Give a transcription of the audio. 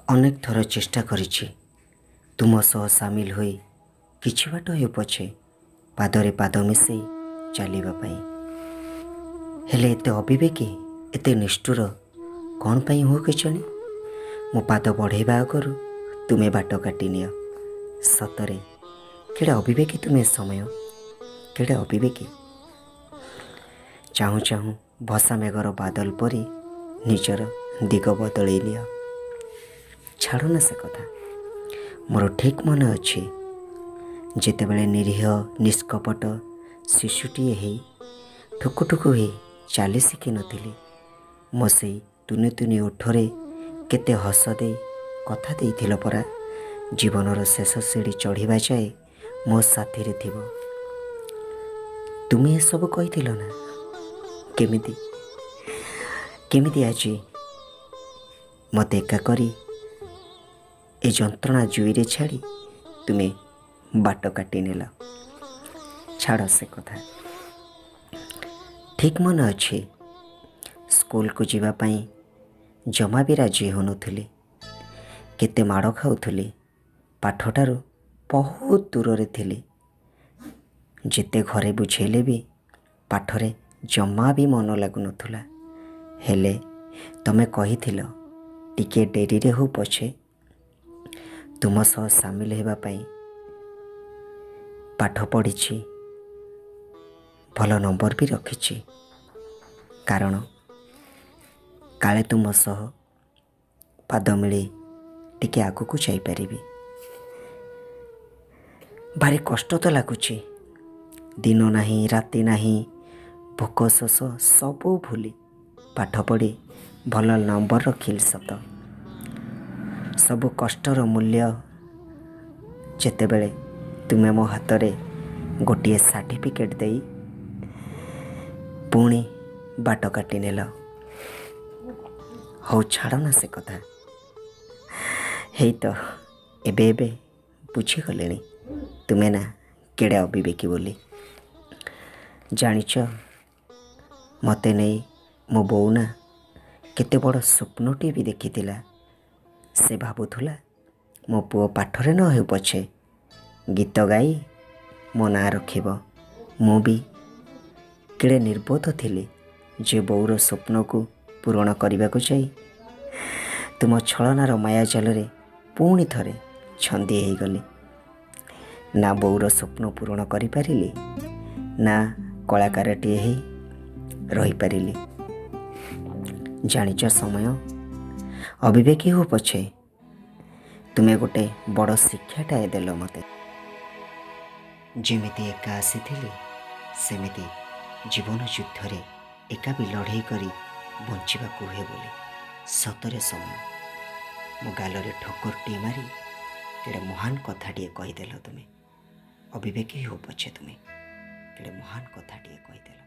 ଅନେକ ଥର ଚେଷ୍ଟା କରିଛି ତୁମ ସହ ସାମିଲ ହୋଇ କିଛି ବାଟ ହେଉ ପଛେ ପାଦରେ ପାଦ ମିଶାଇ ଚାଲିବା ପାଇଁ। ହେଲେ ଏତେ ଅବିବେକୀ, ଏତେ ନିଷ୍ଠୁର କ'ଣ ପାଇଁ ହୁଅ କେଜାଣି? ମୋ ପାଦ ବଢ଼େଇବା ଆଗରୁ ତୁମେ ବାଟ କାଟିନିଅ। ସତରେ କେଡ଼େ ଅବିବେକୀ ତୁମେ ସମୟ, କେଡ଼େ ଅବିବେକୀ। ଚାହୁଁ ଚାହୁଁ ଭସା ମେଘର ବାଦଲ ପରି ନିଜର ଦିଗ ବଦଳେଇ ନିଅ। ଛାଡ଼ ନା ସେ କଥା। ମୋର ଠିକ୍ ମନେ ଅଛି, ଯେତେବେଳେ ନିରୀହ ନିଷ୍କପଟ ଶିଶୁଟିଏ ହେଇ ଠୁକୁଠୁକୁ ହେଇ ଚାଲି ଶିଖିନଥିଲି, ମୋ ସେଇ ତୁନି ତୁନି ଓଠରେ କେତେ ହସ ଦେଇ କଥା ଦେଇଥିଲ ପରା, ଜୀବନର ଶେଷ ସିଡ଼ି ଚଢ଼ିବା ଯାଏ ମୋ ସାଥିରେ ଥିବ। ତୁମେ ଏସବୁ କହିଥିଲ ନା? କେମିତି ଆଜି ମୋତେ ଏକା କରି ଏ ଯନ୍ତ୍ରଣା ଜୁଇରେ ଛାଡ଼ି ତୁମେ ବାଟ କାଟି ନେଲ। ଛାଡ଼ ସେ କଥା। ଠିକ୍ ମନେ ଅଛି, ସ୍କୁଲକୁ ଯିବା ପାଇଁ ଜମା ବି ରାଜି ହେଉନଥିଲି। କେତେ ମାଡ଼ ଖାଉଥିଲି, ପାଠଠାରୁ ବହୁତ ଦୂରରେ ଥିଲି। ଯେତେ ଘରେ ବୁଝେଇଲେ ବି ପାଠରେ ଜମା ବି ମନ ଲାଗୁନଥିଲା। ହେଲେ ତମେ କହିଥିଲ ଟିକିଏ ଡେରିରେ ହଉ ପଛେ ତୁମ ସହ ସାମିଲ ହେବା ପାଇଁ। ପାଠ ପଢ଼ିଛି, ଭଲ ନମ୍ବର ବି ରଖିଛି, କାରଣ କାଳେ ତୁମ ସହ ପାଦ ମିଳେଇ ଟିକେ ଆଗକୁ ଯାଇପାରିବି। ଭାରି କଷ୍ଟ ତ ଲାଗୁଛି। ଦିନ ନାହିଁ, ରାତି ନାହିଁ, ଭୋକ ଶୋଷ ସବୁ ଭୁଲି ପାଠ ପଢ଼ି ଭଲ ନମ୍ବର ରଖିଲି ସତ। ସବୁ କଷ୍ଟର ମୂଲ୍ୟ ଯେତେବେଳେ ତୁମେ ମୋ ହାତରେ ଗୋଟିଏ ସାର୍ଟିଫିକେଟ୍ ଦେଇ ପୁଣି ବାଟ କାଟି ନେଲ। ହଉ ଛାଡ଼ ନା ସେ କଥା। ହେଇ ତ ଏବେ ବୁଝିଗଲେଣି ତୁମେ ନା କେଡ଼େ ଅବିବେକୀ ବୋଲି। ଜାଣିଛ, ମୋତେ ନେଇ ମୋ ବୋଉ ନା କେତେ ବଡ଼ ସ୍ୱପ୍ନଟିଏ ବି ଦେଖିଥିଲା। ସେ ଭାବୁଥିଲା ମୋ ପୁଅ ପାଠରେ ନ ହେଉ ପଛେ ଗୀତ ଗାଇ ମୋ ନାଁ ରଖିବ। ମୁଁ ବି କେଡ଼େ ନିର୍ବୋଧ ଥିଲି ଯେ ବୋଉର ସ୍ୱପ୍ନକୁ ପୂରଣ କରିବାକୁ ଯାଇ ତୁମ ଛଳନାର ମାୟାଜାଲରେ ପୁଣି ଥରେ ଛନ୍ଦି ହେଇଗଲି। ନା ବୋଉର ସ୍ୱପ୍ନ ପୂରଣ କରିପାରିଲି, ନା କଳାକାରଟିଏ ହେଇ ରହିପାରିଲି। ଜାଣିଛ ସମୟ, ଅବିବେକୀ ହଉ ପଛେ ତୁମେ ଗୋଟେ ବଡ଼ ଶିକ୍ଷାଟାଏ ଦେଲ ମୋତେ। ଯେମିତି ଏକା ଆସିଥିଲି, ସେମିତି ଜୀବନ ଯୁଦ୍ଧରେ ଏକା ବି ଲଢ଼େଇ କରି ବଞ୍ଚିବାକୁ ହୁଏ ବୋଲି। ସତରେ ସମୟ, ମୋ ଗାଲରେ ଠୋକରଟିଏ ମାରି କେଡ଼େ ମହାନ କଥାଟିଏ କହିଦେଲ ତୁମେ। ଅବିବେକୀ ହଉ ପଛେ ତୁମେ କେଡ଼େ ମହାନ କଥାଟିଏ କହିଦେଲ।